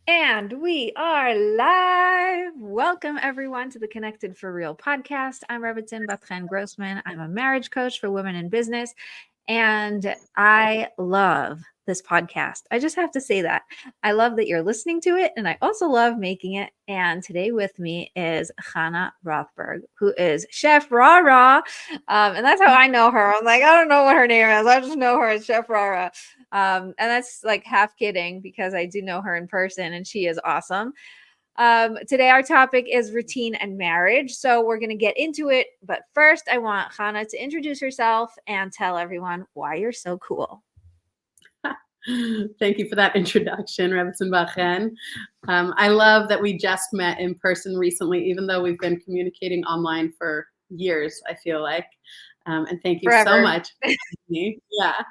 And we are live. Welcome, everyone, to the Connected for Real podcast. I'm Rebbetzin Bat-Chen Grossman. I'm a marriage coach for women in business, and I love this podcast. I just have to say that. I love that you're listening to it, and I also love making it. And today with me is Chanah Rothberg, who is Chef Rara. And that's how I know her. I'm like, I don't know what her name is. I just know her as Chef Rara. And that's like half kidding because I do know her in person and she is awesome. Today, our topic is routine and marriage. So we're going to get into it. But first, I want Chanah to introduce herself and tell everyone why you're so cool. Thank you for that introduction, Rebbetzin Bat-Chen. I love that we just met in person recently, even though we've been communicating online for years, I feel like. And thank you so much for having me. Yeah.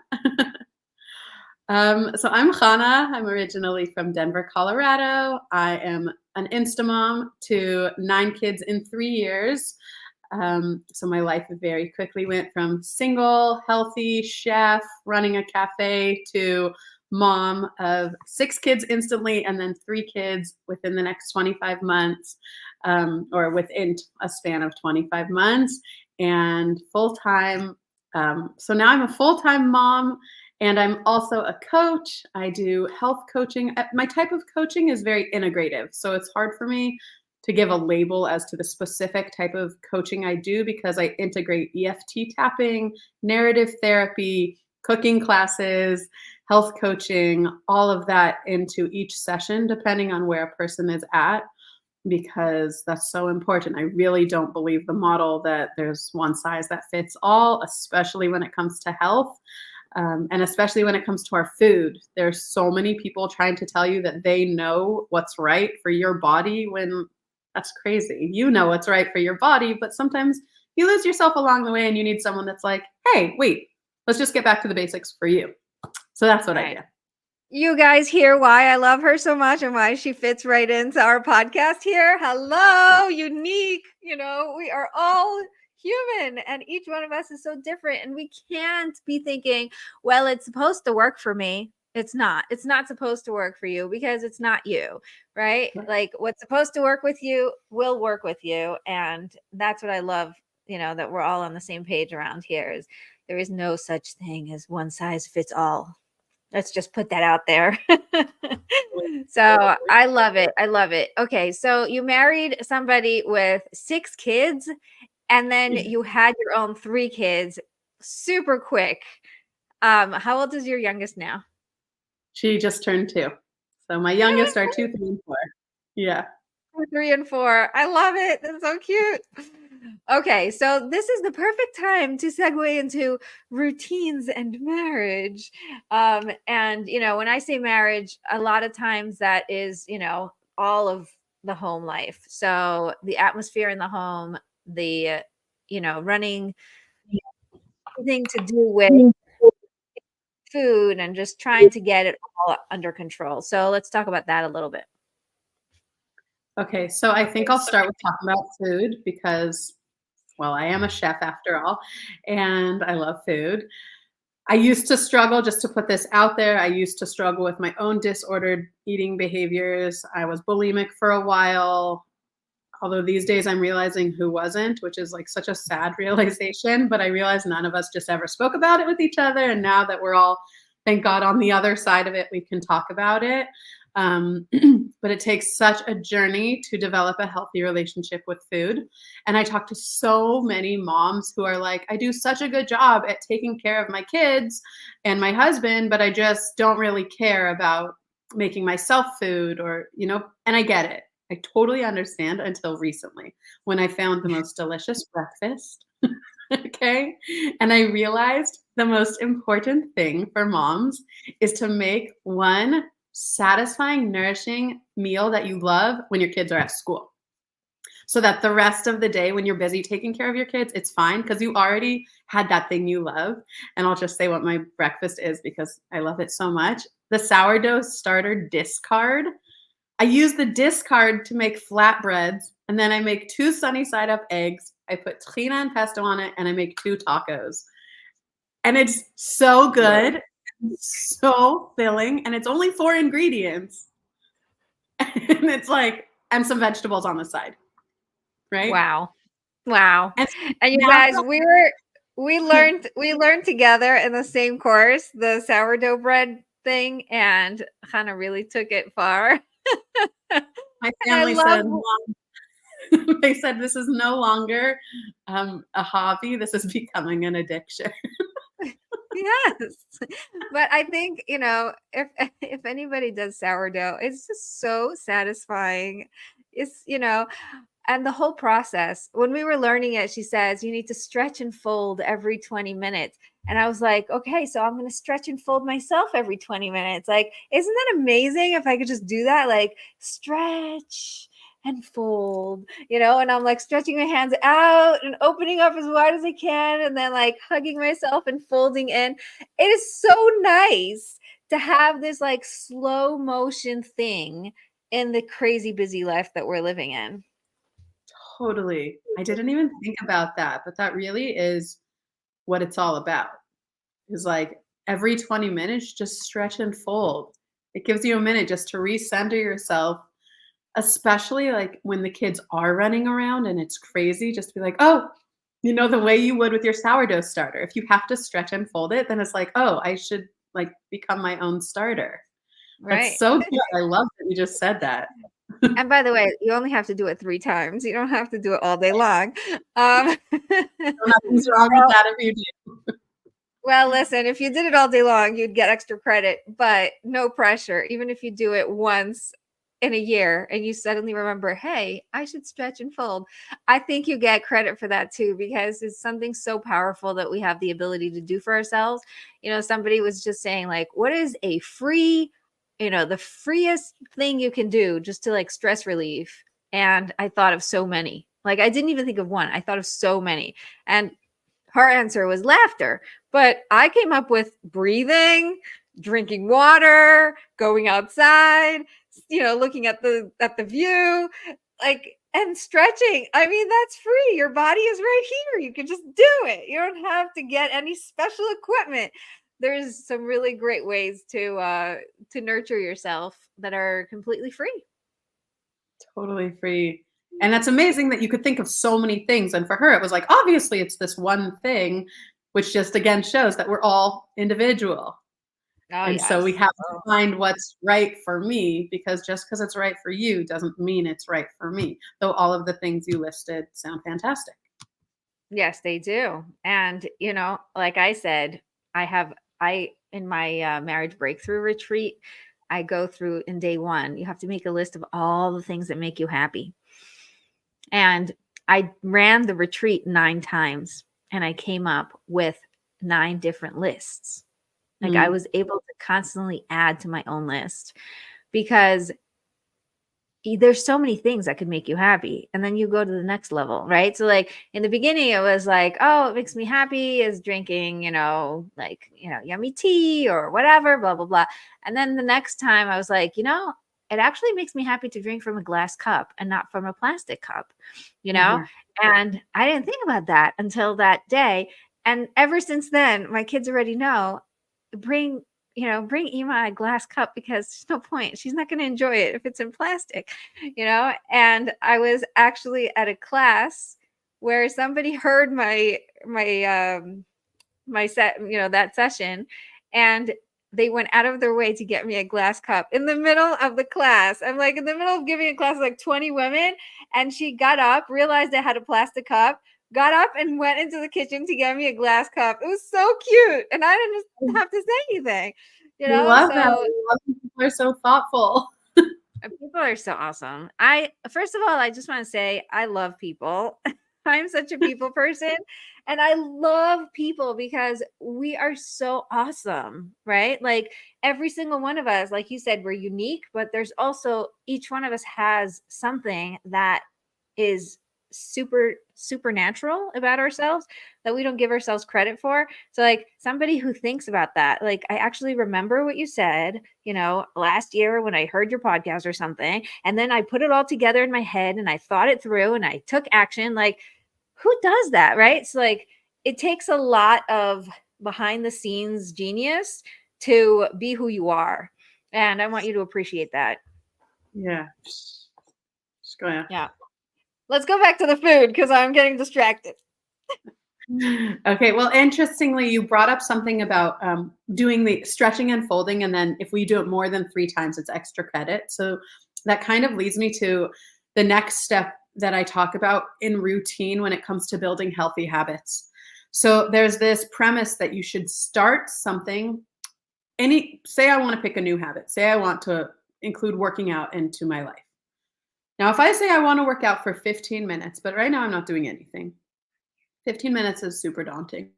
So I'm Chanah. I'm originally from Denver, Colorado. I am an Instamom to 9 kids in 3 years. So my life very quickly went from single, healthy chef running a cafe to mom of 6 kids instantly and then 3 kids within the next 25 months, or within a span of 25 months, and full-time. So now I'm a full-time mom. And I'm also a coach. I do health coaching. My type of coaching is very integrative. So it's hard for me to give a label as to the specific type of coaching I do because I integrate EFT tapping, narrative therapy, cooking classes, health coaching, all of that into each session, depending on where a person is at, because that's so important. I really don't believe the model that there's one size that fits all, especially when it comes to health. And especially when it comes to our food, there's so many people trying to tell you that they know what's right for your body when that's crazy. You know what's right for your body, but sometimes you lose yourself along the way and you need someone that's like, hey, wait, let's just get back to the basics for you. So that's what I do. You guys hear why I love her so much and why she fits right into our podcast here. Hello, unique. You know, we are all human and each one of us is so different, and we can't be thinking, well, it's supposed to work for me. It's not supposed to work for you because it's not you, right? Like what's supposed to work with you will work with you. And that's what I love, you know, that we're all on the same page around here. Is there is no such thing as one size fits all. Let's just put that out there. So I love it. I love it. Okay. So you married somebody with 6 kids and then you had your own 3 kids super quick. How old is your youngest now? She just turned 2. So my youngest are 2, 3, and 4. Yeah. 2, 3, and 4. I love it. That's so cute. Okay, so this is the perfect time to segue into routines and marriage. And you know, when I say marriage, a lot of times that is, you know, all of the home life. So the atmosphere in the home, the you know, running, everything to do with food and just trying to get it all under control. So let's talk about that a little bit. Okay, so I think I'll start with talking about food because, well, I am a chef after all, and I love food. I used to struggle, just to put this out there, I used to struggle with my own disordered eating behaviors. I was bulimic for a while, although these days I'm realizing who wasn't, which is like such a sad realization, but I realize none of us just ever spoke about it with each other. And now that we're all, thank God, on the other side of it, we can talk about it. But it takes such a journey to develop a healthy relationship with food. And I talk to so many moms who are like, I do such a good job at taking care of my kids and my husband, but I just don't really care about making myself food, or, you know, and I get it. I totally understand until recently when I found the most delicious breakfast. Okay. And I realized the most important thing for moms is to make one satisfying, nourishing meal that you love when your kids are at school. So that the rest of the day when you're busy taking care of your kids, it's fine because you already had that thing you love. And I'll just say what my breakfast is because I love it so much. The sourdough starter discard. I use the discard to make flatbreads, and then I make 2 sunny side up eggs. I put tahina and pesto on it, and I make 2 tacos. And it's so good, so filling, and it's only 4 ingredients. And it's like, and some vegetables on the side, right? Wow. Wow. And And you guys, natural. we learned together in the same course, the sourdough bread thing, and Hannah really took it far. My And I family love said, they said, this is no longer a hobby. This is becoming an addiction. yes. But I think, if if anybody does sourdough, it's just so satisfying. It's and the whole process, when we were learning it, she says you need to stretch and fold every 20 minutes. And I was like, okay, so I'm going to stretch and fold myself every 20 minutes. Like, isn't that amazing if I could just do that? Like, stretch and fold, and I'm like stretching my hands out and opening up as wide as I can, and then like hugging myself and folding in. It is so nice to have this like slow motion thing in the crazy busy life that we're living in. Totally. I didn't even think about that, but that really is what it's all about. Is like every 20 minutes, just stretch and fold. It gives you a minute just to recenter yourself, especially like when the kids are running around and it's crazy, just to be like, oh, the way you would with your sourdough starter. If you have to stretch and fold it, then it's like, oh, I should like become my own starter. That's Right. so good. I love that you just said that. And by the way, you only have to do it 3 times. You don't have to do it all day long. Um, Nothing's wrong with well, that if you do. well, listen, if you did it all day long, you'd get extra credit, but no pressure. Even if you do it once in a year and you suddenly remember, hey, I should stretch and fold, I think you get credit for that too, because it's something so powerful that we have the ability to do for ourselves. Somebody was just saying, like, what is a free, the freest thing you can do just to like stress relief? And I thought of so many. Like, I didn't even think of one. I thought of so many. And her answer was laughter. But I came up with breathing, drinking water, going outside, looking at the view, like, and stretching. I mean, that's free. Your body is right here. You can just do it. You don't have to get any special equipment. There's some really great ways to nurture yourself that are completely free. Totally free. And that's amazing that you could think of so many things. And for her, it was like, obviously, it's this one thing, which just again shows that we're all individual. Oh, And so we yes. have to find what's right for me, because just because it's right for you doesn't mean it's right for me. Though all of the things you listed sound fantastic. Yes, they do. And, like I said, I in my marriage breakthrough retreat, I go through in day one, you have to make a list of all the things that make you happy. And I ran the retreat 9 times and I came up with 9 different lists. Like, I Mm. was able to constantly add to my own list, because there's so many things that could make you happy, and then you go to the next level, right? So like in the beginning it was like, oh, it makes me happy is drinking, like, yummy tea or whatever, blah blah blah. And then the next time I was like, it actually makes me happy to drink from a glass cup and not from a plastic cup, you know Mhm. and I didn't think about that until that day. And ever since then, my kids already know, bring bring Ima a glass cup, because there's no point. She's not going to enjoy it if it's in plastic, And I was actually at a class where somebody heard my set, that session, and they went out of their way to get me a glass cup in the middle of the class. I'm like in the middle of giving a class of like 20 women, and she got up, realized I had a plastic cup, got up and went into the kitchen to get me a glass cup. It was so cute, and I didn't have to say anything, We love that. so We love when people are so thoughtful. people are so awesome. First of all, I just want to say I love people. I'm such a people person, and I love people because we are so awesome, right? Like every single one of us, like you said, we're unique, but there's also, each one of us has something that is supernatural about ourselves that we don't give ourselves credit for. So like somebody who thinks about that, like, I actually remember what you said, last year when I heard your podcast or something, and then I put it all together in my head and I thought it through and I took action. Like, who does that, right? So like it takes a lot of behind the scenes genius to be who you are, and I want you to appreciate that. Yeah. Just going. Yeah. Let's go back to the food because I'm getting distracted. Okay. Well, interestingly, you brought up something about doing the stretching and folding, and then if we do it more than 3 times, it's extra credit. So that kind of leads me to the next step that I talk about in routine when it comes to building healthy habits. So there's this premise that you should start something. Say I want to pick a new habit. Say I want to include working out into my life. Now, if I say I want to work out for 15 minutes, but right now I'm not doing anything, 15 minutes is super daunting,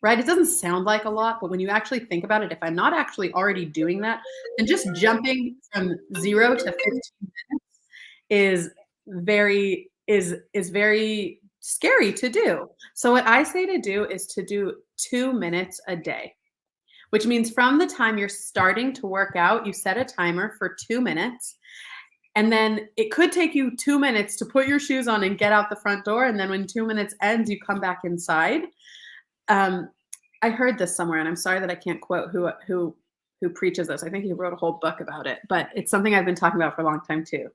right? It doesn't sound like a lot, but when you actually think about it, if I'm not actually already doing that, then just jumping from 0 to 15 minutes is very scary to do. So what I say to do is to do 2 minutes a day, which means from the time you're starting to work out, you set a timer for 2 minutes. And then it could take you 2 minutes to put your shoes on and get out the front door. And then when 2 minutes ends, you come back inside. I heard this somewhere, and I'm sorry that I can't quote who preaches this. I think he wrote a whole book about it, but it's something I've been talking about for a long time too.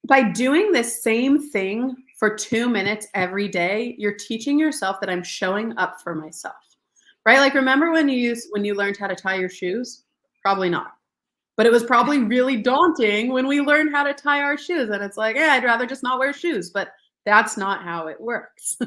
By doing this same thing for 2 minutes every day, you're teaching yourself that I'm showing up for myself, right? Like, remember when you learned how to tie your shoes? Probably not. But it was probably really daunting when we learned how to tie our shoes. And it's like, yeah, I'd rather just not wear shoes. But that's not how it works.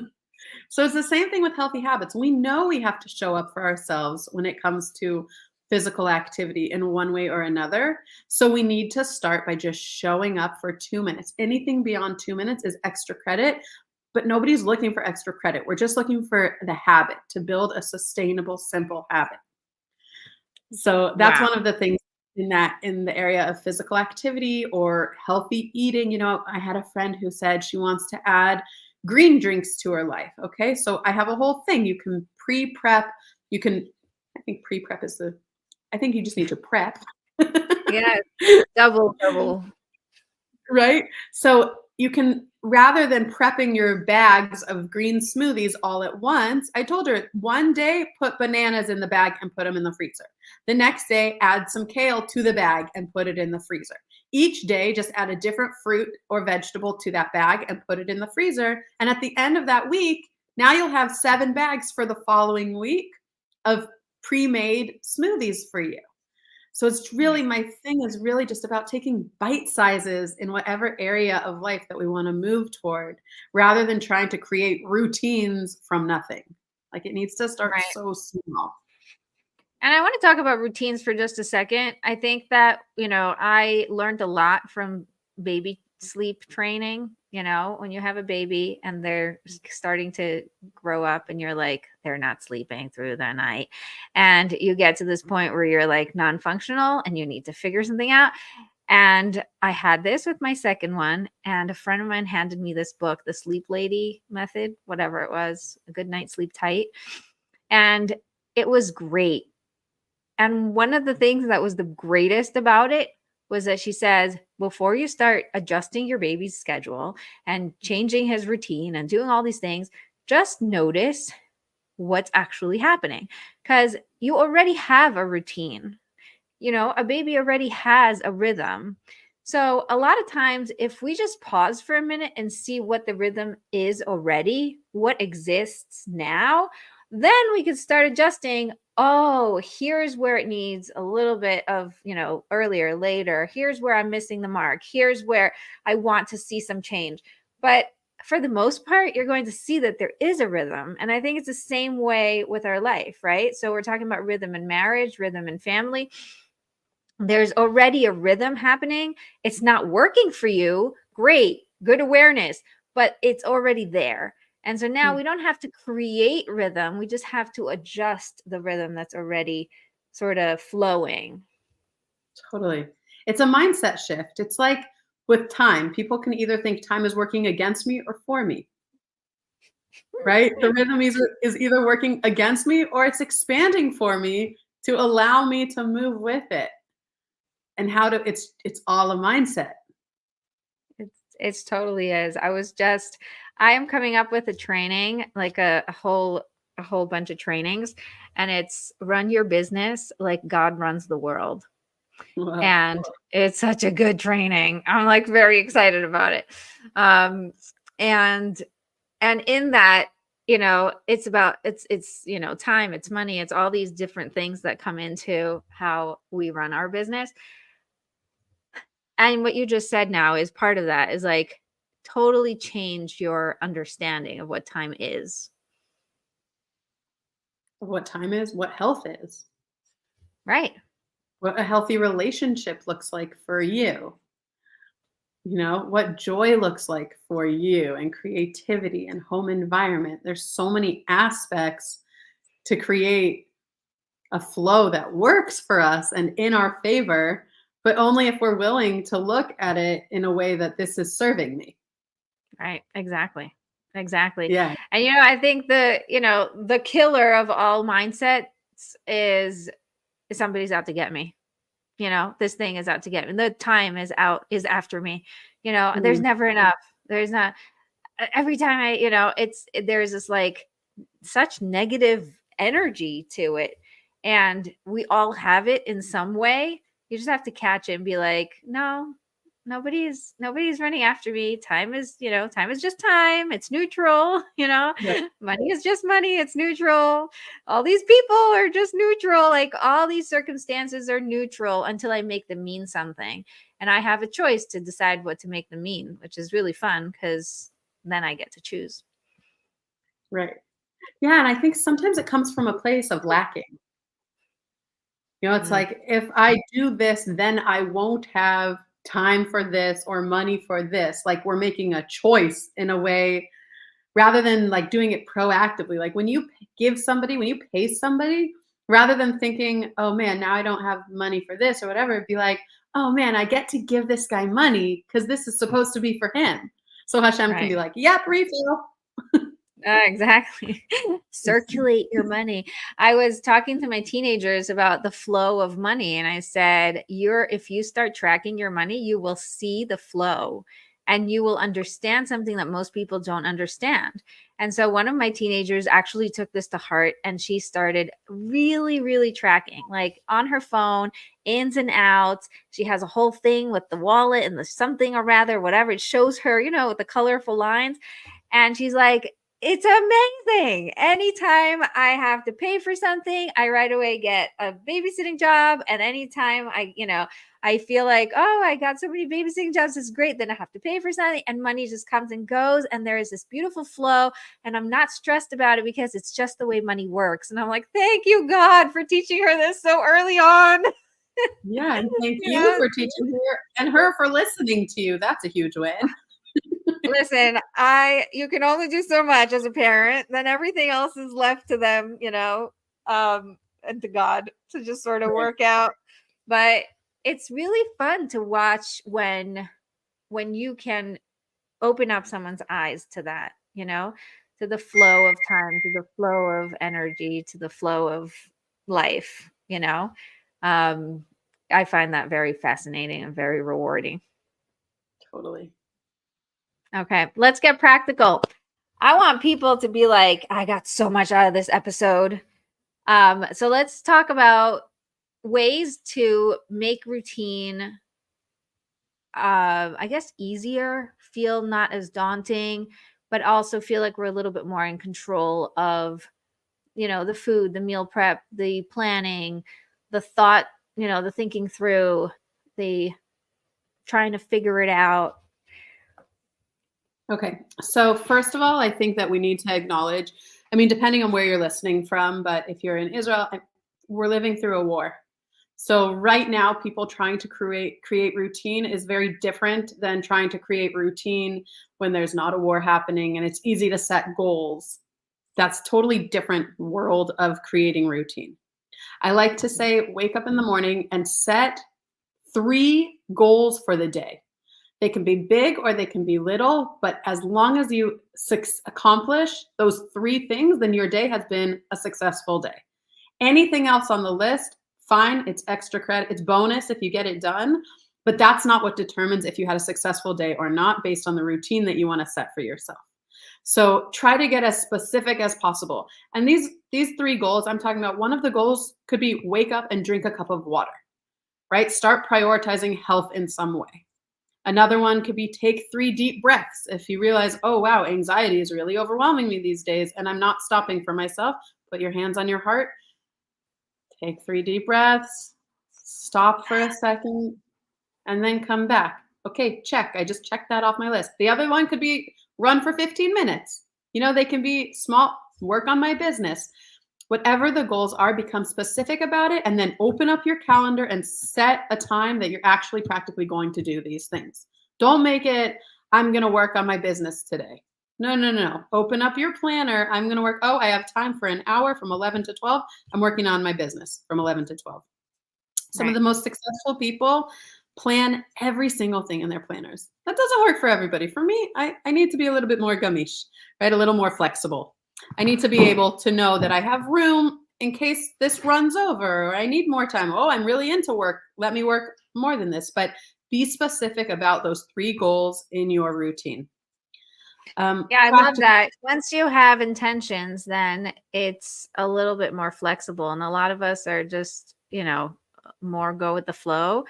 So it's the same thing with healthy habits. We know we have to show up for ourselves when it comes to physical activity in one way or another. So we need to start by just showing up for 2 minutes. Anything beyond 2 minutes is extra credit, but nobody's looking for extra credit. We're just looking for the habit to build a sustainable, simple habit. So that's one of the things in the area of physical activity or healthy eating. You know, I had a friend who said she wants to add green drinks to her life. Okay. So I have a whole thing. You can pre-prep. I think pre-prep I think you just need to prep. Yeah. Double. Right? So you can, rather than prepping your bags of green smoothies all at once, I told her one day put bananas in the bag and put them in the freezer. The next day, add some kale to the bag and put it in the freezer. Each day, just add a different fruit or vegetable to that bag and put it in the freezer. And at the end of that week, now you'll have 7 bags for the following week of pre-made smoothies for you. So it's really, my thing is really just about taking bite sizes in whatever area of life that we want to move toward, rather than trying to create routines from nothing. Like, it needs to start so small. And I want to talk about routines for just a second. I think that, I learned a lot from baby sleep training. When you have a baby and they're starting to grow up and you're like, they're not sleeping through the night. And you get to this point where you're like non-functional and you need to figure something out. And I had this with my second one, and a friend of mine handed me this book, The Sleep Lady Method, whatever it was, A Good Night Sleep Tight. And it was great. And one of the things that was the greatest about it was that she says, before you start adjusting your baby's schedule and changing his routine and doing all these things, just notice what's actually happening, because you already have a routine. A baby already has a rhythm. So a lot of times, if we just pause for a minute and see what the rhythm is already, what exists now, then we can start adjusting. Oh, here's where it needs a little bit of, earlier, later. Here's where I'm missing the mark. Here's where I want to see some change. But for the most part, you're going to see that there is a rhythm. And I think it's the same way with our life, right? So we're talking about rhythm in marriage, rhythm in family. There's already a rhythm happening. It's not working for you. Great, good awareness, but it's already there. And so now we don't have to create rhythm. We just have to adjust the rhythm that's already sort of flowing. Totally. It's a mindset shift. It's like with time, people can either think time is working against me or for me, right? The rhythm is either working against me or it's expanding for me to allow me to move with it. And it's all a mindset. It's totally is. I am coming up with a training, like a whole bunch of trainings, and it's run your business like God runs the world. Wow. And it's such a good training. I'm like very excited about it. And in that, it's about it's time, it's money, it's all these different things that come into how we run our business. And what you just said now is part of that, is like totally change your understanding of what time is. What time is, what health is, Right. what a healthy relationship looks like for you. What joy looks like for you, and creativity and home environment. There's so many aspects to create a flow that works for us and in our favor, but only if we're willing to look at it in a way that this is serving me. Right. Exactly. Exactly. Yeah. And I think the killer of all mindsets is somebody's out to get me. This thing is out to get me. The time is after me. There's Mhm. never enough. There's not every time there's this like such negative energy to it. And we all have it in some way. You just have to catch it and be like, no, nobody's running after me. Time is just time. It's neutral. Right. Money is just money. It's neutral. All these people are just neutral. Like all these circumstances are neutral until I make them mean something. And I have a choice to decide what to make them mean, which is really fun because then I get to choose. Right. Yeah, and I think sometimes it comes from a place of lacking. It's Mm, like, if I do this, then I won't have time for this or money for this. Like, we're making a choice in a way rather than like doing it proactively. Like when you when you pay somebody, rather than thinking, oh man, now I don't have money for this or whatever, it'd be like, oh man, I get to give this guy money because this is supposed to be for him. So Hashem can be right. like, yep, refill. Exactly. Circulate your money. I was talking to my teenagers about the flow of money, and I said, if you start tracking your money, you will see the flow and you will understand something that most people don't understand. And so one of my teenagers actually took this to heart, and she started really, really tracking, like on her phone, ins and outs. She has a whole thing with the wallet and the something or rather, whatever. It shows her, with the colorful lines. And she's like, it's amazing. Anytime I have to pay for something, I right away get a babysitting job. And anytime I feel like, oh, I got so many babysitting jobs, it's great. Then I have to pay for something, and money just comes and goes. And there is this beautiful flow. And I'm not stressed about it because it's just the way money works. And I'm like, thank you, God, for teaching her this so early on. Yeah, and thank you you know, for teaching her and her for listening to you. That's a huge win. Listen, you can only do so much as a parent, then everything else is left to them, and to God to just sort of Right. work out. But it's really fun to watch when you can open up someone's eyes to that, to the flow of time, to the flow of energy, to the flow of life, Um, I find that very fascinating and very rewarding. Totally. Okay, let's get practical. I want people to be like, I got so much out of this episode. So let's talk about ways to make routine, I guess, easier, feel not as daunting, but also feel like we're a little bit more in control of, the food, the meal prep, the planning, the thought, the thinking through, the trying to figure it out. Okay. So first of all, I think that we need to acknowledge, I mean, depending on where you're listening from, but if you're in Israel, we're living through a war. So right now, people trying to create routine is very different than trying to create routine when there's not a war happening and it's easy to set goals. That's totally different world of creating routine. I like to say, wake up in the morning and set 3 goals for the day. They can be big or they can be little, but as long as you accomplish those 3 things, then your day has been a successful day. Anything else on the list, fine, it's extra credit, it's bonus if you get it done, but that's not what determines if you had a successful day or not based on the routine that you want to set for yourself. So try to get as specific as possible. And these 3 goals I'm talking about, one of the goals could be wake up and drink a cup of water. right? Start prioritizing health in some way. Another one could be take 3 deep breaths. If you realize, oh, wow, anxiety is really overwhelming me these days and I'm not stopping for myself, put your hands on your heart, take 3 deep breaths, stop for a second, and then come back. Okay, check. I just checked that off my list. The other one could be run for 15 minutes. They can be small, work on my business. Whatever the goals are, become specific about it, and then open up your calendar and set a time that you're actually practically going to do these things. Don't make it, I'm going to work on my business today. No. Open up your planner. I'm going to work. Oh, I have time for an hour from 11 to 12. I'm working on my business from 11 to 12. Some of the most successful people plan every single thing in their planners. That doesn't work for everybody. For me, I need to be a little bit more gamish, right? A little more flexible. I need to be able to know that I have room in case this runs over or I need more time. Oh, I'm really into work. Let me work more than this. But be specific about those 3 goals in your routine. Yeah, I love that. Once you have intentions, then it's a little bit more flexible. And a lot of us are just, more go with the flow.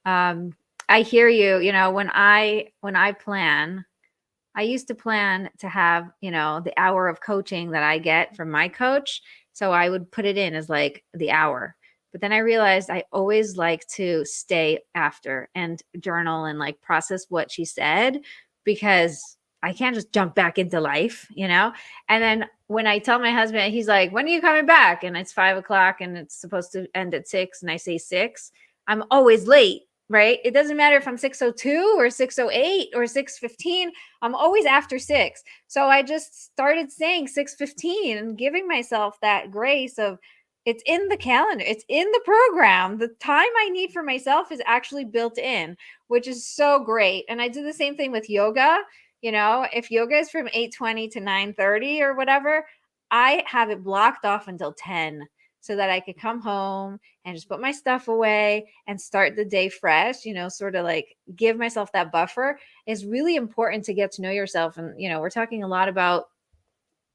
I hear you. When I plan, I used to plan to have, the hour of coaching that I get from my coach. So I would put it in as like the hour. But then I realized I always like to stay after and journal and like process what she said, because I can't just jump back into life. And then when I tell my husband, he's like, when are you coming back? And it's 5:00 and it's supposed to end at 6. And I say 6, I'm always late. Right. It doesn't matter if I'm 6:02 or 6:08 or 6:15. I'm always after 6. So I just started saying 6:15 and giving myself that grace of, it's in the calendar. It's in the program. The time I need for myself is actually built in, which is so great. And I do the same thing with yoga. If yoga is from 8:20 to 9:30 or whatever, I have it blocked off until 10 so that I could come home and just put my stuff away and start the day fresh, sort of like give myself that buffer. Is really important to get to know yourself. And, we're talking a lot about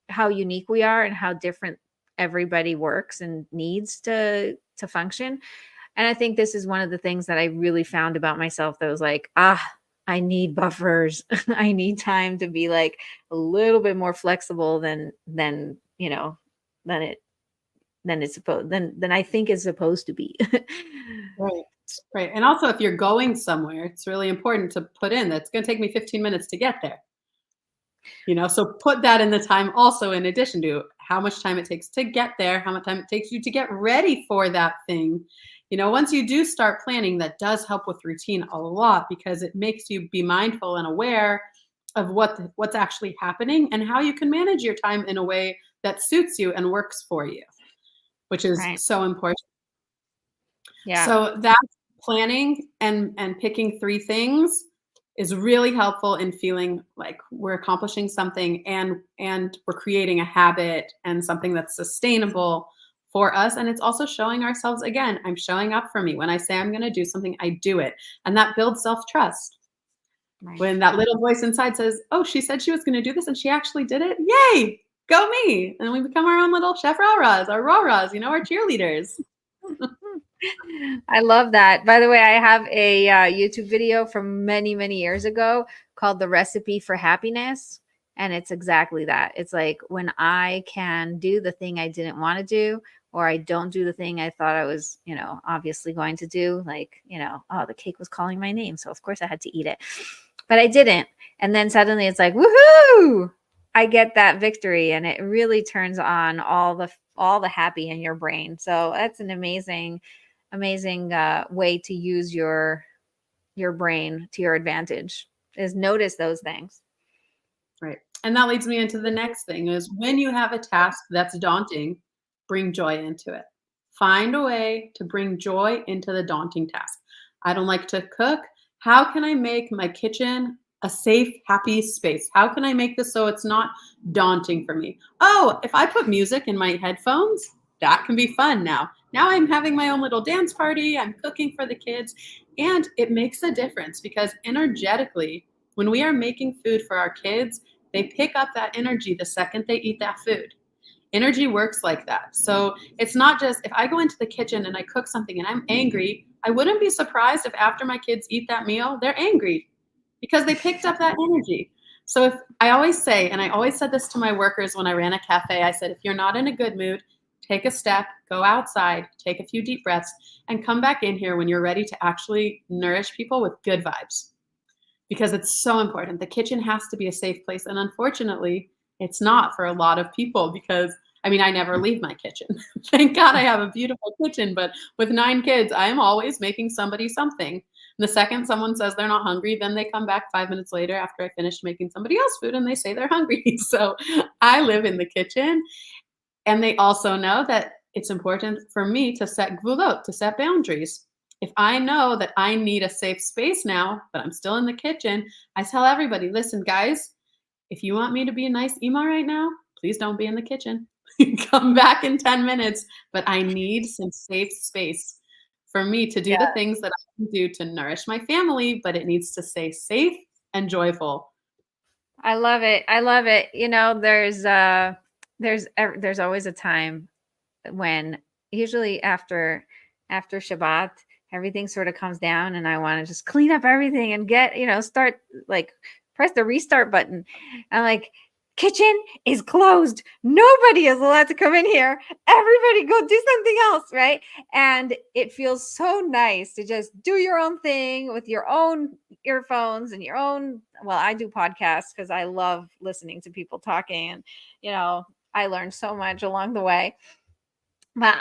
how unique we are and how different everybody works and needs to function. And I think this is one of the things that I really found about myself that was like, I need buffers. I need time to be like a little bit more flexible than I think it's supposed to be. Right. And also, if you're going somewhere, it's really important to put in that's going to take me 15 minutes to get there. So put that in the time also, in addition to how much time it takes to get there, how much time it takes you to get ready for that thing. Once you do start planning, that does help with routine a lot, because it makes you be mindful and aware of what's actually happening and how you can manage your time in a way that suits you and works for you, which is so important. Yeah. So that planning and picking 3 things is really helpful in feeling like we're accomplishing something and we're creating a habit and something that's sustainable for us. And it's also showing ourselves, again, I'm showing up for me. When I say I'm going to do something, I do it. And that builds self-trust. When that little voice inside says, oh, she said she was going to do this and she actually did it. Yay, go me. And we become our own little chef rah-rahs, our rah-rahs, our cheerleaders. I love that. By the way, I have a YouTube video from many, many years ago called The Recipe for Happiness. And it's exactly that. It's like when I can do the thing I didn't want to do, or I don't do the thing I thought I was, obviously going to do. Like, oh, the cake was calling my name. So of course I had to eat it, but I didn't. And then suddenly it's like, woohoo, I get that victory. And it really turns on all the happy in your brain. So that's an amazing way to use your brain to your advantage, is notice those things. Right. And that leads me into the next thing, is when you have a task that's daunting, bring joy into it. Find a way to bring joy into the daunting task. I don't like to cook. How can I make my kitchen a safe, happy space? How can I make this so it's not daunting for me? Oh, if I put music in my headphones, that can be fun now. Now I'm having my own little dance party. I'm cooking for the kids. And it makes a difference, because energetically, when we are making food for our kids, they pick up that energy the second they eat that food. Energy works like that. So it's not just if I go into the kitchen and I cook something and I'm angry, I wouldn't be surprised if after my kids eat that meal, they're angry because they picked up that energy. So if I always say, and I always said this to my workers when I ran a cafe, I said, if you're not in a good mood, take a step, go outside, take a few deep breaths, and come back in here when you're ready to actually nourish people with good vibes. Because it's so important. The kitchen has to be a safe place. And unfortunately, it's not for a lot of people because I never leave my kitchen. Thank God I have a beautiful kitchen, but with 9 kids, I am always making somebody something. The second someone says they're not hungry, then they come back 5 minutes later after I finished making somebody else food and they say they're hungry. So I live in the kitchen. And they also know that it's important for me to set gvulot, to set boundaries. If I know that I need a safe space now, but I'm still in the kitchen, I tell everybody, listen, guys, if you want me to be a nice Ema right now, please don't be in the kitchen. Come back in 10 minutes, but I need some safe space for me to do the things that I can do to nourish my family, but it needs to stay safe and joyful. I love it. I love it. You know, there's always a time when, usually after Shabbat, everything sort of comes down and I want to just clean up everything and get, start, like, press the restart button. I'm like, kitchen is closed. Nobody is allowed to come in here. Everybody go do something else, right? And it feels so nice to just do your own thing with your own earphones and your own, well, I do podcasts because I love listening to people talking, and I learned so much along the way. But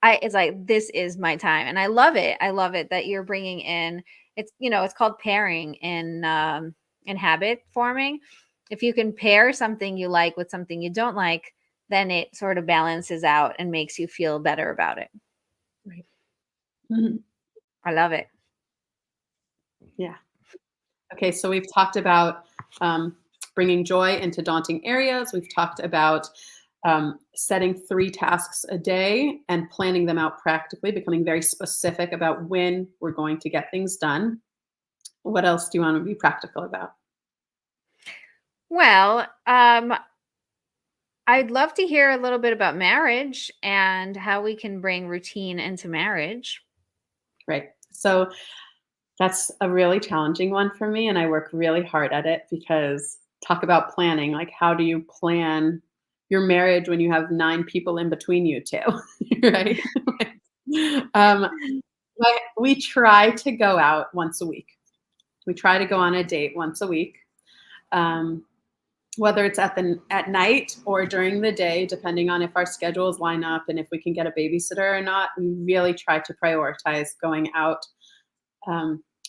it's like, this is my time, and I love it. I love it that you're bringing in, it's called pairing in habit forming. If you can pair something you like with something you don't like, then it sort of balances out and makes you feel better about it. Right. Mm-hmm. I love it. Yeah. Okay, so we've talked about bringing joy into daunting areas. We've talked about setting 3 tasks a day and planning them out practically, becoming very specific about when we're going to get things done. What else do you want to be practical about? Well, I'd love to hear a little bit about marriage and how we can bring routine into marriage. Right. So that's a really challenging one for me, and I work really hard at it because talk about planning. Like, how do you plan your marriage when you have 9 people in between you two, right? We try to go out once a week. We try to go on a date once a week, whether it's at night or during the day, depending on if our schedules line up and if we can get a babysitter or not. We really try to prioritize going out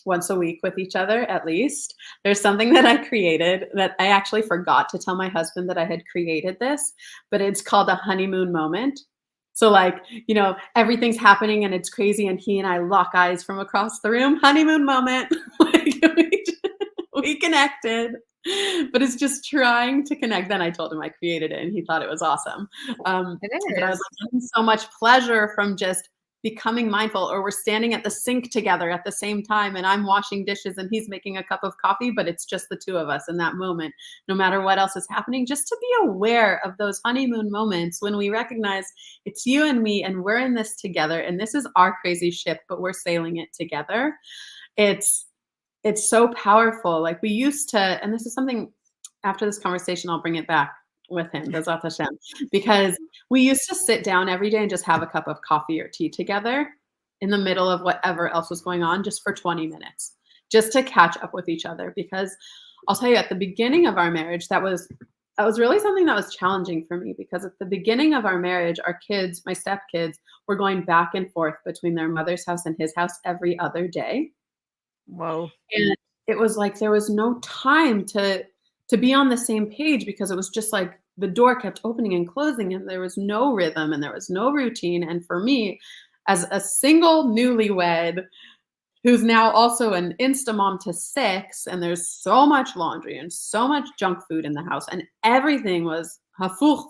once a week with each other, at least. There's something that I created that I actually forgot to tell my husband that I had created this, but it's called a honeymoon moment. So, like, everything's happening and it's crazy, and he and I lock eyes from across the room. Honeymoon moment. Like, we connected, but it's just trying to connect. Then I told him I created it, and he thought it was awesome. It is. But I was like, getting so much pleasure from just becoming mindful, or we're standing at the sink together at the same time and I'm washing dishes and he's making a cup of coffee, but it's just the two of us in that moment, no matter what else is happening. Just to be aware of those honeymoon moments when we recognize it's you and me and we're in this together and this is our crazy ship, but we're sailing it together. It's so powerful. Like, we used to, and this is something, after this conversation, I'll bring it back with him, Bezat Hashem, because we used to sit down every day and just have a cup of coffee or tea together in the middle of whatever else was going on, just for 20 minutes, just to catch up with each other. Because I'll tell you, at the beginning of our marriage, that was really something that was challenging for me, because at the beginning of our marriage, our kids, my stepkids, were going back and forth between their mother's house and his house every other day. Whoa. And it was like there was no time to be on the same page, because it was just like the door kept opening and closing and there was no rhythm and there was no routine. And for me, as a single newlywed who's now also an Insta mom to 6, and there's so much laundry and so much junk food in the house, and everything was hafuch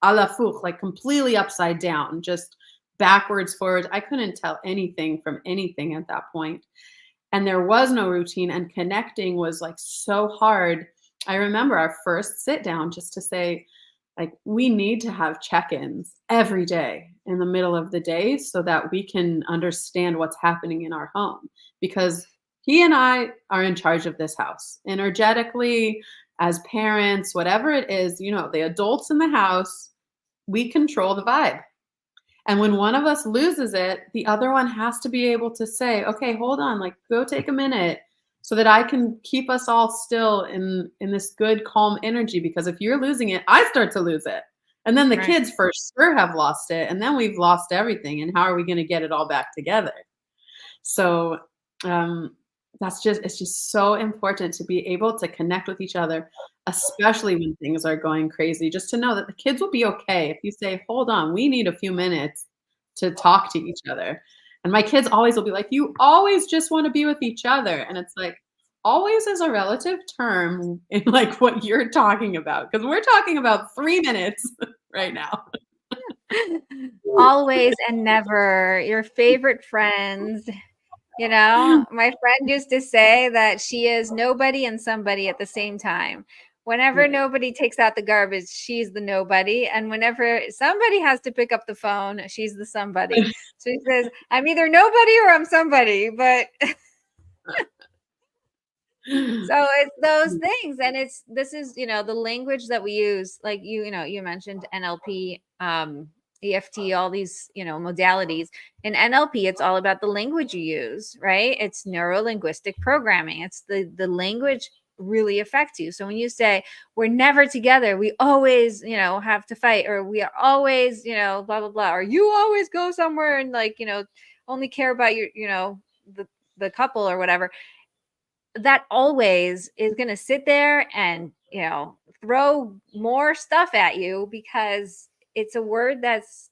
ala fuch, like completely upside down, just backwards, forwards. I couldn't tell anything from anything at that point. And there was no routine, and connecting was like so hard. I remember our first sit down just to say, Like, we need to have check-ins every day in the middle of the day so that we can understand what's happening in our home, because he and I are in charge of this house. Energetically, as parents, whatever it is, the adults in the house, we control the vibe. And when one of us loses it, the other one has to be able to say, "Okay, hold on, like, go take a minute so that I can keep us all still in this good, calm energy, because if you're losing it, I start to lose it. And then the Right. kids for sure have lost it, and then we've lost everything, and how are we gonna get it all back together?" So, um, it's just so important to be able to connect with each other, especially when things are going crazy, just to know that the kids will be okay if you say, "Hold on, we need a few minutes to talk to each other." And my kids always will be like, "You always just wanna be with each other." And it's like, always is a relative term in, like, what you're talking about, because 'cause we're talking about 3 minutes right now. Always and never, your favorite friends. My friend used to say that she is nobody and somebody at the same time. Whenever Right. nobody takes out the garbage, she's the nobody. And whenever somebody has to pick up the phone, she's the somebody. So she says, I'm either nobody or I'm somebody. But so it's those things. And this is, the language that we use, like you mentioned NLP, EFT, all these, modalities. In NLP, it's all about the language you use, right? It's neuro-linguistic programming. It's the language really affects you. So when you say we're never together, we always, have to fight, or we are always, blah, blah, blah, or you always go somewhere and only care about your, the couple or whatever, that always is going to sit there and, throw more stuff at you because it's a word that's,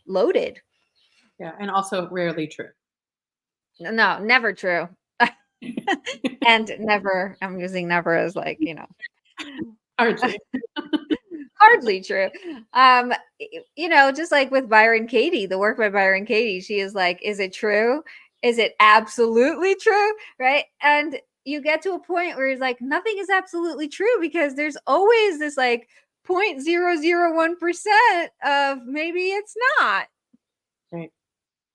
loaded. Yeah, and also rarely true. No, never true. And never, I'm using never as Hardly. hardly true. Just like with Byron Katie, the work by Byron Katie, she is like, is it true? Is it absolutely true? Right. And you get to a point where it's like, nothing is absolutely true, because there's always this 0.001% of maybe it's not. Right,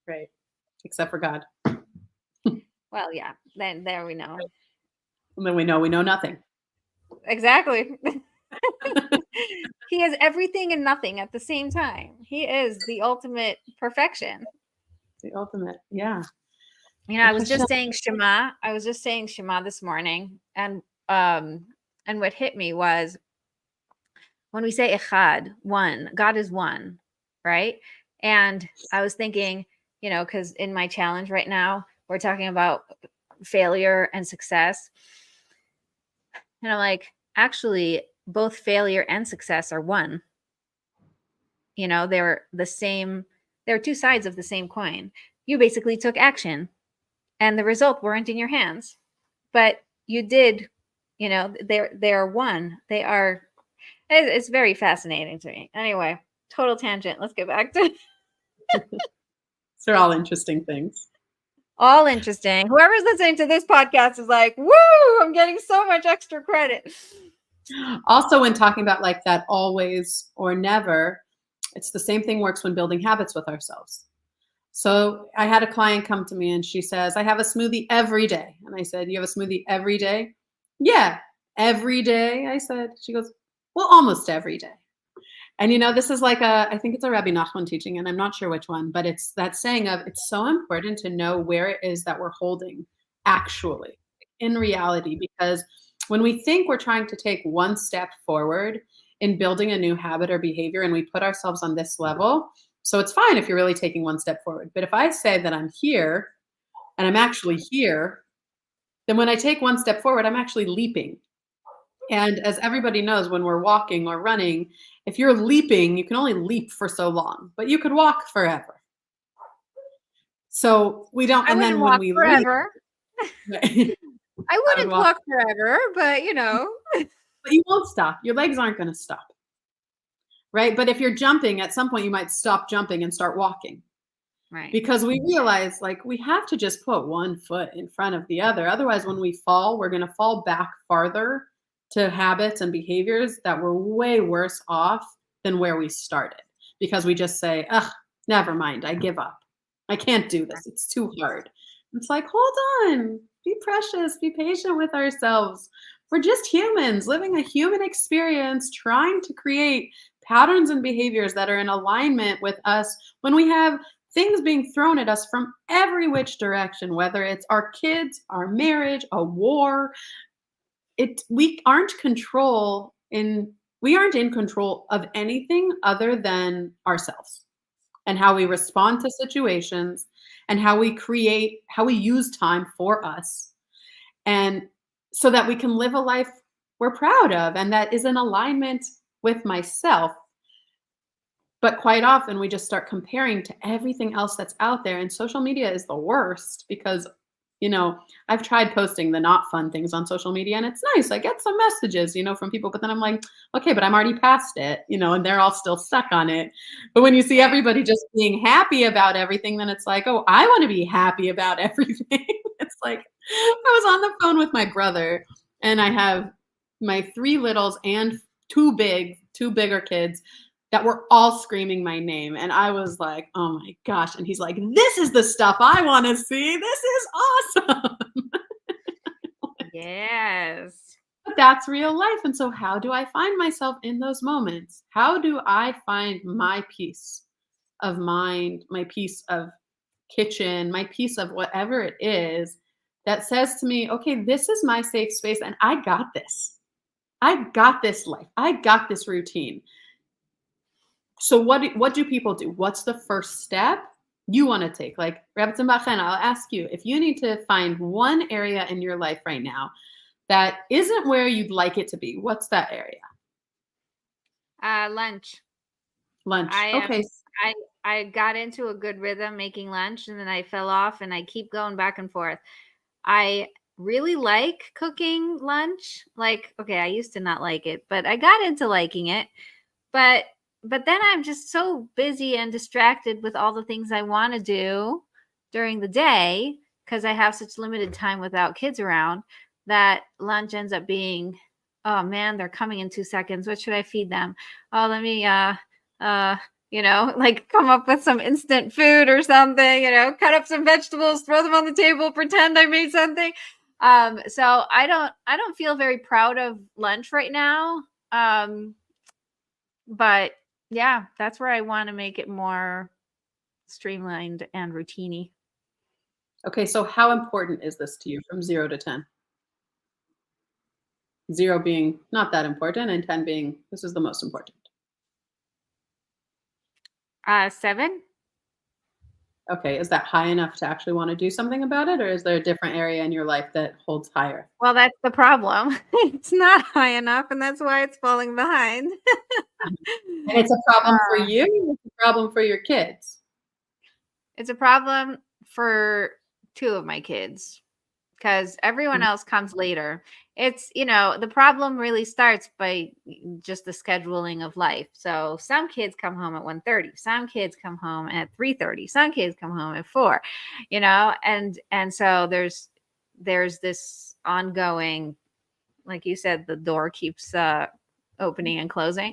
right. Except for God. Well, yeah, then there we know. And then we know nothing. Exactly. He is everything and nothing at the same time. He is the ultimate perfection. The ultimate, yeah. I was just saying Shema. I was just saying Shema this morning, and what hit me was when we say Echad, one, God is one, right? And I was thinking, because in my challenge right now, we're talking about failure and success. And I'm like, actually, both failure and success are one. They're the same. They're two sides of the same coin. You basically took action, and the result weren't in your hands, but you did. They're one. They are. It's very fascinating to me. Anyway, total tangent. Let's get back to They're all interesting things. all interesting. Whoever's listening to this podcast is like, woo, I'm getting so much extra credit. Also, when talking about like that always or never, it's the same thing works when building habits with ourselves. So I had a client come to me and she says, I have a smoothie every day. And I said, you have a smoothie every day? Yeah, every day. I said, she goes, well, almost every day. And this is like I think it's a Rabbi Nachman teaching, and I'm not sure which one, but it's that saying of, it's so important to know where it is that we're holding actually in reality, because when we think we're trying to take one step forward in building a new habit or behavior, and we put ourselves on this level, so it's fine if you're really taking one step forward. But if I say that I'm here and I'm actually here, then when I take one step forward, I'm actually leaping. And as everybody knows, when we're walking or running, if you're leaping, you can only leap for so long, but you could walk forever. So we don't, and then when we forever. Leap, I wouldn't walk forever, but But you won't stop. Your legs aren't going to stop. Right? But if you're jumping, at some point you might stop jumping and start walking. Right. Because we realize we have to just put one foot in front of the other. Otherwise, when we fall, we're going to fall back farther to habits and behaviors that were way worse off than where we started because we just say, ugh, never mind, I give up. I can't do this. It's too hard. It's like, hold on, be precious, be patient with ourselves. We're just humans living a human experience, trying to create patterns and behaviors that are in alignment with us when we have things being thrown at us from every which direction, whether it's our kids, our marriage, a war. We aren't we aren't in control of anything other than ourselves and how we respond to situations and how we use time for us. And so that we can live a life we're proud of and that is in alignment with myself. But quite often we just start comparing to everything else that's out there. And social media is the worst because, I've tried posting the not fun things on social media and it's nice. I get some messages, from people, but then I'm like, okay, but I'm already past it, and they're all still stuck on it. But when you see everybody just being happy about everything, then it's like, oh, I want to be happy about everything. It's like, I was on the phone with my brother and I have my 3 littles and 2 bigger kids that were all screaming my name. And I was like, oh my gosh. And he's like, this is the stuff I want to see. This is awesome. Yes. But that's real life. And so how do I find myself in those moments? How do I find my peace of mind, my peace of kitchen, my peace of whatever it is that says to me, okay, this is my safe space and I got this. I got this life. I got this routine. So what do people do? What's the first step you want to take? Like Rebbetzin Bat-Chen, I'll ask you, if you need to find one area in your life right now that isn't where you'd like it to be, what's that area? Lunch. Lunch. I Okay. I got into a good rhythm making lunch and then I fell off and I keep going back and forth. I really like cooking lunch. Like, okay, I used to not like it, but I got into liking it. But then I'm just so busy and distracted with all the things I want to do during the day because I have such limited time without kids around that lunch ends up being, oh man, they're coming in 2 seconds. What should I feed them? Oh, let me like come up with some instant food or something, cut up some vegetables, throw them on the table, pretend I made something. So I don't feel very proud of lunch right now. But yeah, that's where I want to make it more streamlined and routine-y. Okay, so how important is this to you from 0 to 10? 0 being not that important and 10 being this is the most important. 7. Okay, is that high enough to actually want to do something about it, or is there a different area in your life that holds higher? Well, that's the problem. It's not high enough, and that's why it's falling behind. And it's a problem for you, or it's a problem for your kids? It's a problem for 2 of my kids because everyone else comes later. It's, the problem really starts by just the scheduling of life. So some kids come home at 1:30, some kids come home at 3:30, some kids come home at 4, and so there's this ongoing, like you said, the door keeps opening and closing.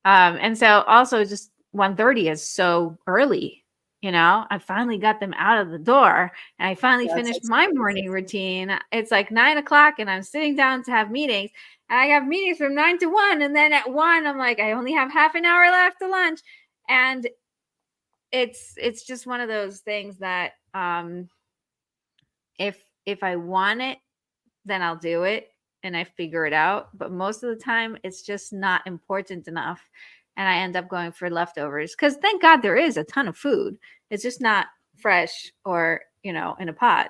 And so also just 1:30 is so early. I finally got them out of the door and I finally finished my morning routine. It's like 9 o'clock and I'm sitting down to have meetings and I have meetings from 9 to 1. And then at 1, I'm like, I only have half an hour left to lunch. And it's just one of those things that, if I want it, then I'll do it and I figure it out. But most of the time it's just not important enough. And I end up going for leftovers because thank God there is a ton of food. It's just not fresh or, in a pot.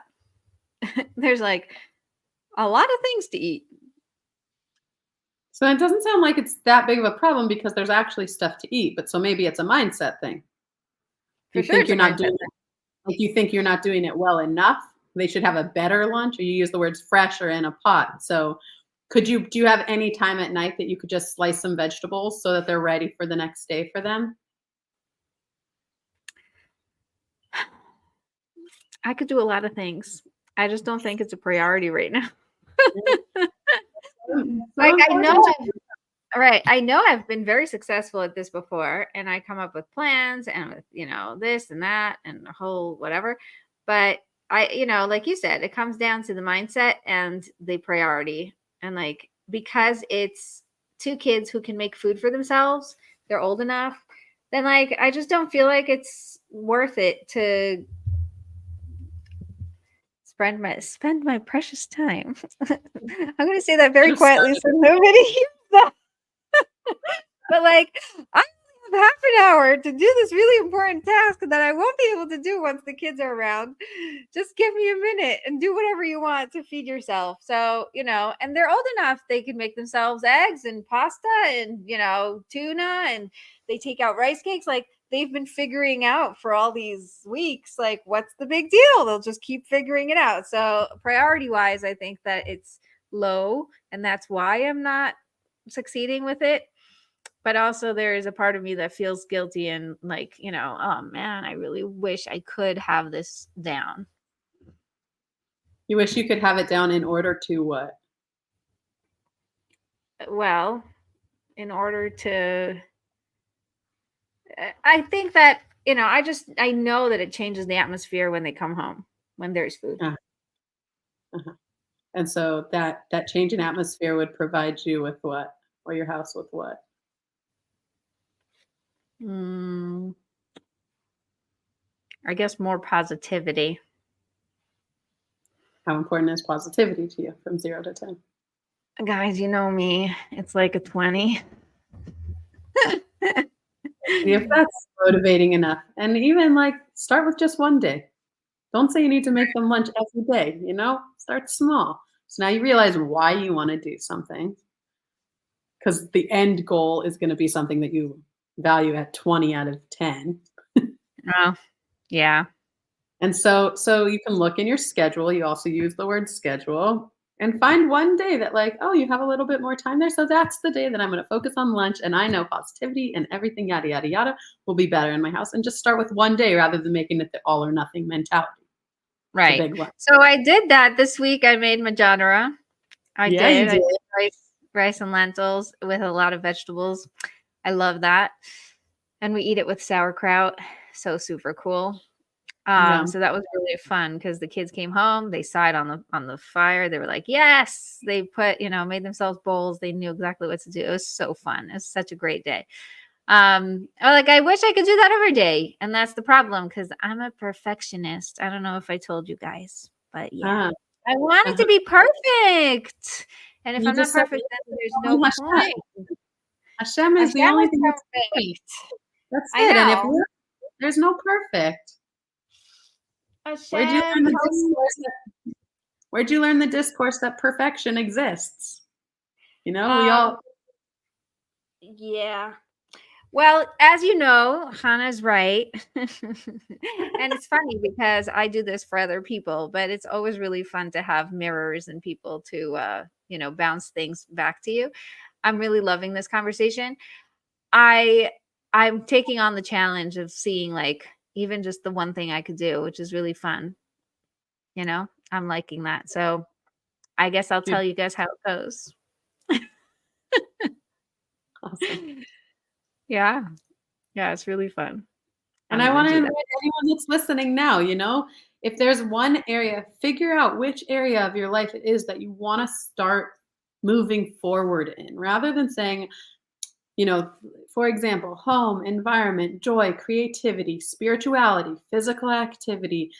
There's like a lot of things to eat. So it doesn't sound like it's that big of a problem because there's actually stuff to eat. But so maybe it's a mindset thing. For You sure think it's a you're not mindset doing it, like you think you're not doing it well enough. They should have a better lunch, or you use the words fresh or in a pot. So do you have any time at night that you could just slice some vegetables so that they're ready for the next day for them? I could do a lot of things. I just don't think it's a priority right now. Like I know important. Right. I know I've been very successful at this before, and I come up with plans and with, this and that and the whole whatever. But like you said, it comes down to the mindset and the priority. And like, because it's two kids who can make food for themselves, they're old enough, then like, I just don't feel like it's worth it to spend my precious time. I'm going to say that very Should've quietly started so nobody hears that. But like, I only have half an hour to do this really important task that I won't be able to do once the kids are around. Just give me a minute and do whatever you want to feed yourself. So, and they're old enough, they can make themselves eggs and pasta and, tuna, and they take out rice cakes. Like, they've been figuring out for all these weeks, like, what's the big deal? They'll just keep figuring it out. So, priority wise, I think that it's low, and that's why I'm not succeeding with it. But also there is a part of me that feels guilty and like, oh man, I really wish I could have this down. You wish you could have it down in order to what? Well, in order to, I think that, I know that it changes the atmosphere when they come home, when there's food. Uh-huh. And so that change in atmosphere would provide you with what? Or your house with what? I guess more positivity. How important is positivity to you from 0 to 10? Guys, you know me. It's like a 20. See if that's motivating enough. And even like start with just one day. Don't say you need to make them lunch every day, Start small. So now you realize why you want to do something. Because the end goal is going to be something that you value at 20 out of 10. Oh, yeah. And so you can look in your schedule. You also use the word schedule and find one day that like, oh, you have a little bit more time there. So that's the day that I'm going to focus on lunch. And I know positivity and everything, yada, yada, yada, will be better in my house. And just start with one day rather than making it the all or nothing mentality. Right. Big one. So I did that this week. I made majandara. I did. I did rice and lentils with a lot of vegetables. I love that. And we eat it with sauerkraut. So super cool. So that was really fun because the kids came home, they saw it on the fire. They were like, yes, they put, made themselves bowls. They knew exactly what to do. It was so fun. It was such a great day. I wish I could do that every day. And that's the problem because I'm a perfectionist. I don't know if I told you guys, but yeah, I want it to be perfect. And if I'm not perfect, then there's no point. Hashem is the only thing that's perfect. That's it. And if there's no perfect. Where'd you learn the discourse that perfection exists? We all. Yeah. Well, as you know, Hannah's right. And it's funny because I do this for other people, but it's always really fun to have mirrors and people to, bounce things back to you. I'm really loving this conversation. I'm taking on the challenge of seeing like even just the one thing I could do, which is really fun. I'm liking that. So I guess I'll tell you guys how it goes. Awesome. Yeah. Yeah, it's really fun. And I want to invite anyone that's listening now, if there's one area, figure out which area of your life it is that you want to start moving forward in, rather than saying, for example, home, environment, joy, creativity, spirituality, physical activity.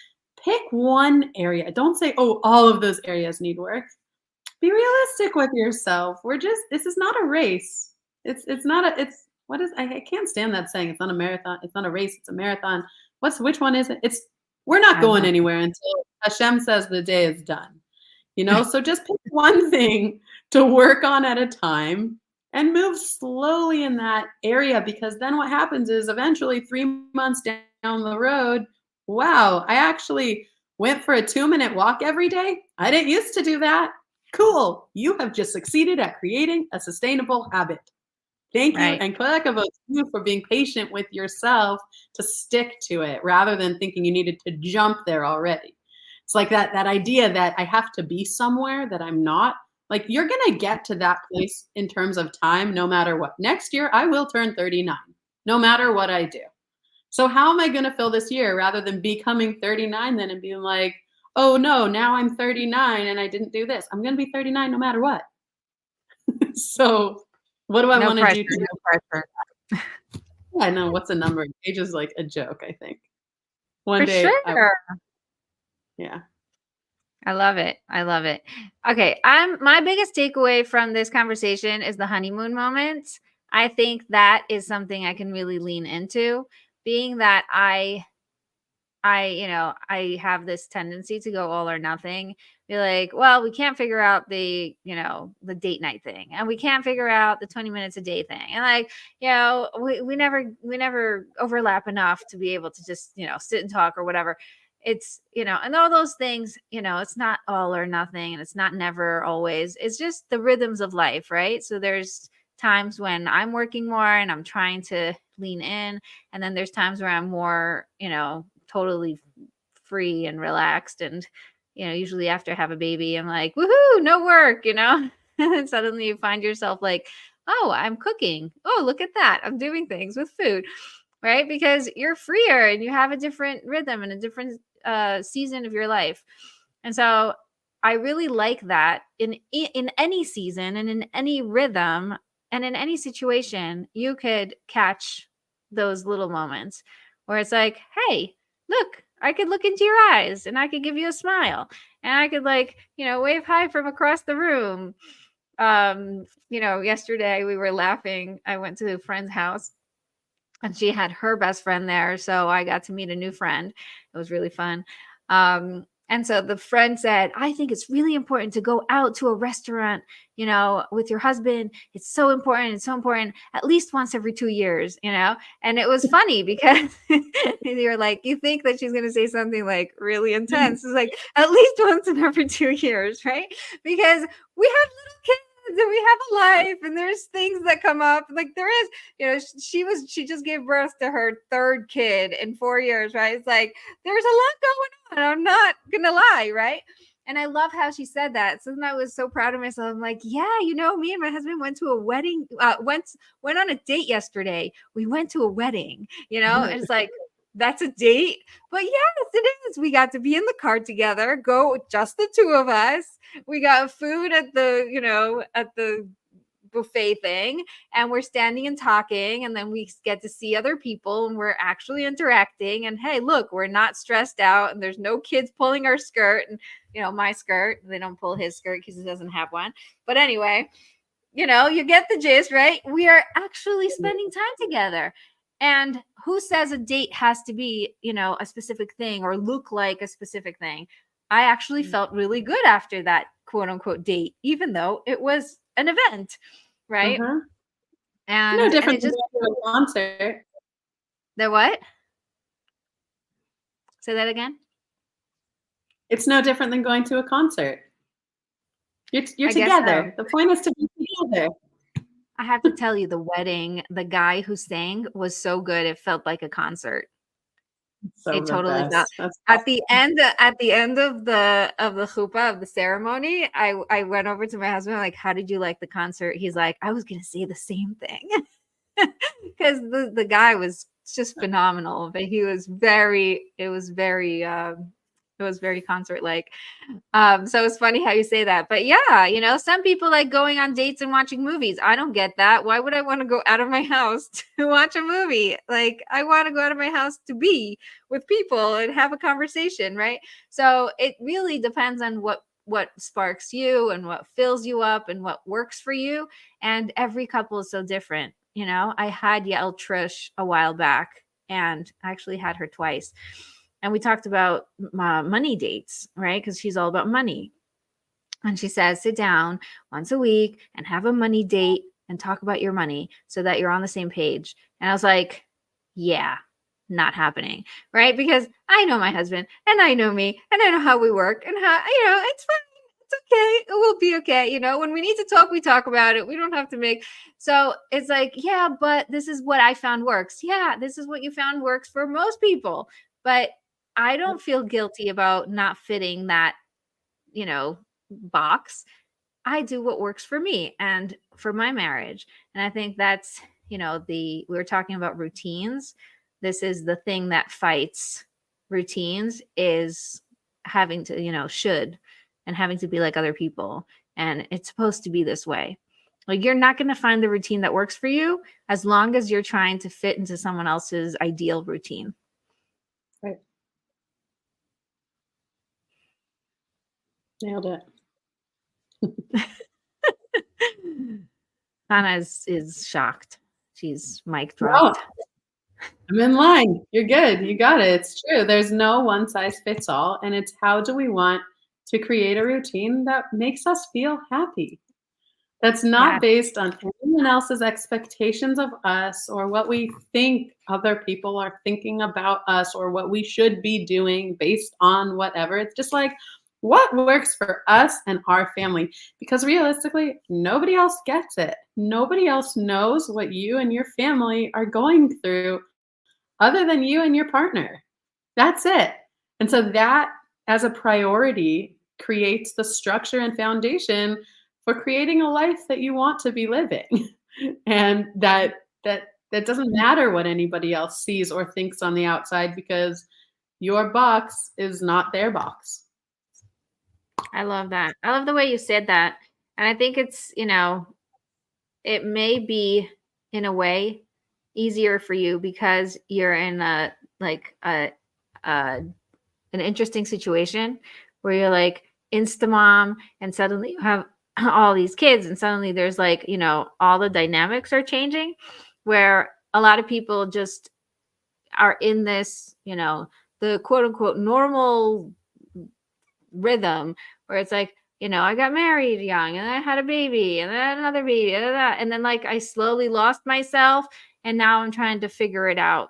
Pick one area. Don't say, oh, all of those areas need work. Be realistic with yourself. This is not a race. I can't stand that saying. It's not a marathon. It's not a race. It's a marathon. Which one is it? We're not going anywhere until Hashem says the day is done. So just pick one thing to work on at a time and move slowly in that area, because then what happens is eventually 3 months down the road, wow, I actually went for a 2-minute walk every day. I didn't used to do that. Cool. You have just succeeded at creating a sustainable habit. Thank you. And kodak you for being patient with yourself to stick to it rather than thinking you needed to jump there already. It's like that idea that I have to be somewhere that I'm not Like, you're gonna get to that place in terms of time no matter what. Next year, I will turn 39, no matter what I do. So how am I gonna fill this year rather than becoming 39 then and being like, "Oh, no, now I'm 39 and I didn't do this." I'm gonna be 39 no matter what. So, what do I No wanna pressure, do today? no pressure. I know, what's a number? Age is like a joke, I think. One For day I sure. yeah. I love it. I love it. Okay, my biggest takeaway from this conversation is the honeymoon moment. I think that is something I can really lean into, being that I have this tendency to go all or nothing. Be like, well, we can't figure out the date night thing, and we can't figure out the 20 minutes a day thing. And like, we never overlap enough to be able to just, sit and talk or whatever. It's, and all those things, it's not all or nothing, and it's not never always. It's just the rhythms of life, right? So there's times when I'm working more and I'm trying to lean in, and then there's times where I'm more, totally free and relaxed. And, usually after I have a baby, I'm like, woohoo, no work, and suddenly you find yourself like, oh, I'm cooking. Oh, look at that. I'm doing things with food, right? Because you're freer and you have a different rhythm and a different season of your life. And so I really like that in any season and in any rhythm and in any situation, you could catch those little moments where it's like, hey, look, I could look into your eyes and I could give you a smile and I could wave hi from across the room. Yesterday we were laughing. I went to a friend's house and she had her best friend there. So I got to meet a new friend. It was really fun. And so the friend said, I think it's really important to go out to a restaurant, with your husband. It's so important. It's so important at least once every 2 years, And it was funny because you're like, you think that she's going to say something like really intense. It's like at least once in every 2 years, right? Because we have little kids and we have a life and there's things that come up. Like there is, she just gave birth to her third kid in 4 years, right? It's like there's a lot going on. I'm not gonna lie, right? And I love how she said that. So then I was so proud of myself. I'm like, yeah, me and my husband went to a wedding, went on a date yesterday. We went to a wedding, and it's like, that's a date. But yes, it is. We got to be in the car together, go just the two of us. We got food at the buffet thing, and we're standing and talking, and then we get to see other people and we're actually interacting. And hey, look, we're not stressed out and there's no kids pulling our skirt and my skirt. They don't pull his skirt because he doesn't have one. But anyway, you get the gist, right? We are actually spending time together. And who says a date has to be, a specific thing or look like a specific thing? I actually felt really good after that quote unquote date, even though it was an event, right? Uh-huh. No And different it than just going to a concert. the what? Say that again. It's no different than going to a concert. You're I guess together. so. The point is to be together. I have to tell you, the wedding, the guy who sang was so good. It felt like a concert. So It the totally felt. best. That's At the end of the chuppah of the ceremony, I went over to my husband like, "How did you like the concert?" He's like, "I was gonna say the same thing," because the guy was just phenomenal. But it was very concert like. So it's funny how you say that. But yeah, some people like going on dates and watching movies. I don't get that. Why would I want to go out of my house to watch a movie? Like I want to go out of my house to be with people and have a conversation, right? So it really depends on what sparks you and what fills you up and what works for you. And every couple is so different. I had Yael Trish a while back, and I actually had her twice. And we talked about money dates, right? Because she's all about money. And she says, sit down once a week and have a money date and talk about your money so that you're on the same page. And I was like, yeah, not happening, right? Because I know my husband and I know me and I know how we work and how, it's fine. It's okay. It will be okay. When we need to talk, we talk about it. We don't have to make. So it's like, yeah, but this is what I found works. Yeah, this is what you found works for most people. But I don't feel guilty about not fitting that, box. I do what works for me and for my marriage. And I think that's, we were talking about routines. This is the thing that fights routines, is having to, should, and having to be like other people. And it's supposed to be this way. Like, you're not going to find the routine that works for you as long as you're trying to fit into someone else's ideal routine. Right. Nailed it. Chanah is shocked. She's mic dropped. Oh, I'm in line. You're good. You got it. It's true. There's no one size fits all. And it's how do we want to create a routine that makes us feel happy? That's not based on anyone else's expectations of us or what we think other people are thinking about us or what we should be doing based on whatever. It's just like, what works for us and our family? Because realistically, nobody else gets it. Nobody else knows what you and your family are going through other than you and your partner. That's it. And so that, as a priority, creates the structure and foundation for creating a life that you want to be living. And that doesn't matter what anybody else sees or thinks on the outside, because your box is not their box. I love that. I love the way you said that. And I think it's, it may be in a way easier for you because you're in an interesting situation where you're like Insta mom, and suddenly you have all these kids, and suddenly there's like, all the dynamics are changing, where a lot of people just are in this, the quote unquote normal rhythm where it's like, I got married young and I had a baby and then I had another baby and then like I slowly lost myself and now I'm trying to figure it out.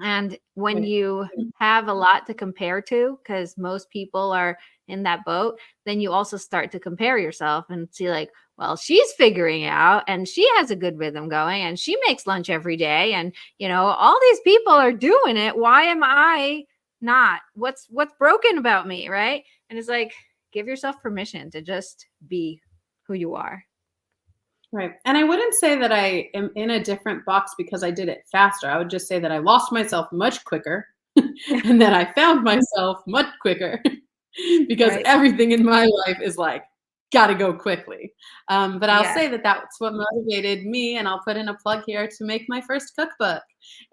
And when you have a lot to compare to, because most people are in that boat, then you also start to compare yourself and see like, well, she's figuring it out and she has a good rhythm going and she makes lunch every day. And, all these people are doing it. Why am I not? What's broken about me? Right. And it's like, give yourself permission to just be who you are. Right. And I wouldn't say that I am in a different box because I did it faster. I would just say that I lost myself much quicker and then I found myself much quicker because everything in my life is like, got to go quickly. But I'll say that that's what motivated me, and I'll put in a plug here, to make my first cookbook.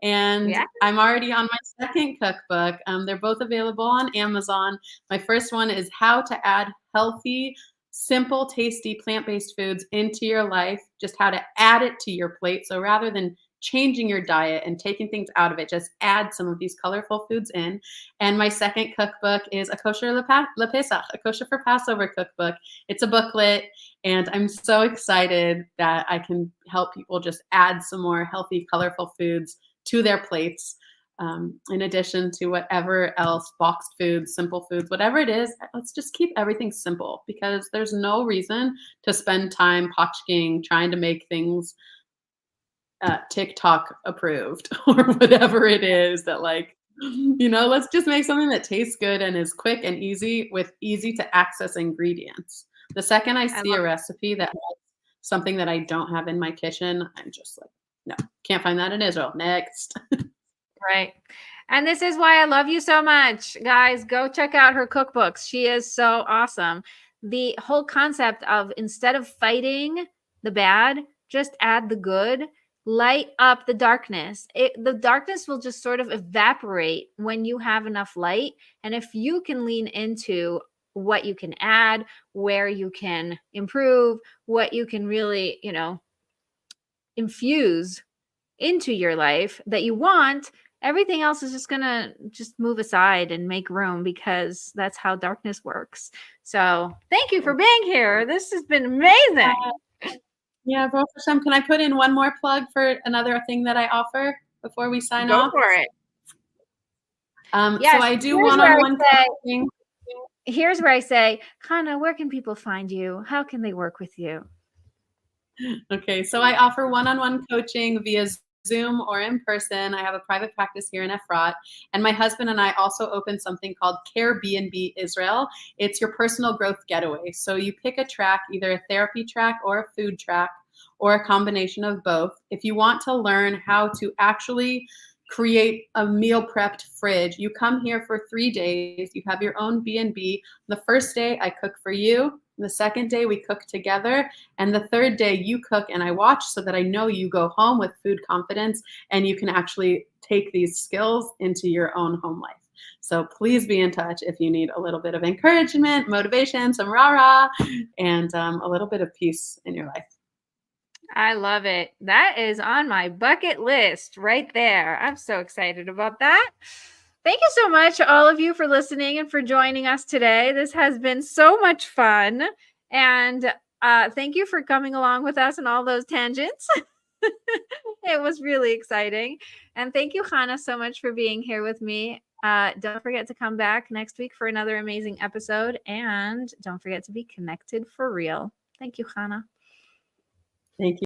And I'm already on my second cookbook. They're both available on Amazon. My first one is how to add healthy, simple, tasty, plant-based foods into your life, just how to add it to your plate. So rather than changing your diet and taking things out of it, just add some of these colorful foods in. And my second cookbook is a kosher LePesach, a kosher for Passover cookbook. It's a booklet, and I'm so excited that I can help people just add some more healthy, colorful foods to their plates. In addition to whatever else, boxed foods, simple foods, whatever it is, let's just keep everything simple, because there's no reason to spend time potchking, trying to make things TikTok approved or whatever it is that, like, let's just make something that tastes good and is quick and easy with easy to access ingredients. The second I see a recipe that has something that I don't have in my kitchen, I'm just like, no, can't find that in Israel. Next. Right. And this is why I love you so much. Guys, go check out her cookbooks. She is so awesome. The whole concept of, instead of fighting the bad, just add the good. Light up the darkness. The darkness will just sort of evaporate when you have enough light. And if you can lean into what you can add, where you can improve, what you can really, infuse into your life that you want, everything else is just going to just move aside and make room, because that's how darkness works. So thank you for being here. This has been amazing. Yeah, Baruch Hashem. Can I put in one more plug for another thing that I offer before we sign off? Go for it. Yes, so I do one-on-one coaching. Here's where I say, Chanah, where can people find you? How can they work with you? Okay, so I offer one-on-one coaching via Zoom or in person. I have a private practice here in Efrat. And my husband and I also opened something called CareBnB Israel. It's your personal growth getaway. So you pick a track, either a therapy track or a food track, or a combination of both. If you want to learn how to actually create a meal prepped fridge, you come here for 3 days. You have your own B&B. The first day I cook for you. The second day we cook together. And the third day you cook and I watch, so that I know you go home with food confidence and you can actually take these skills into your own home life. So please be in touch if you need a little bit of encouragement, motivation, some rah-rah, and a little bit of peace in your life. I love it. That is on my bucket list right there. I'm so excited about that. Thank you so much, all of you, for listening and for joining us today. This has been so much fun. And thank you for coming along with us on all those tangents. It was really exciting. And thank you, Chanah, so much for being here with me. Don't forget to come back next week for another amazing episode. And don't forget to be connected for real. Thank you, Chanah. Thank you.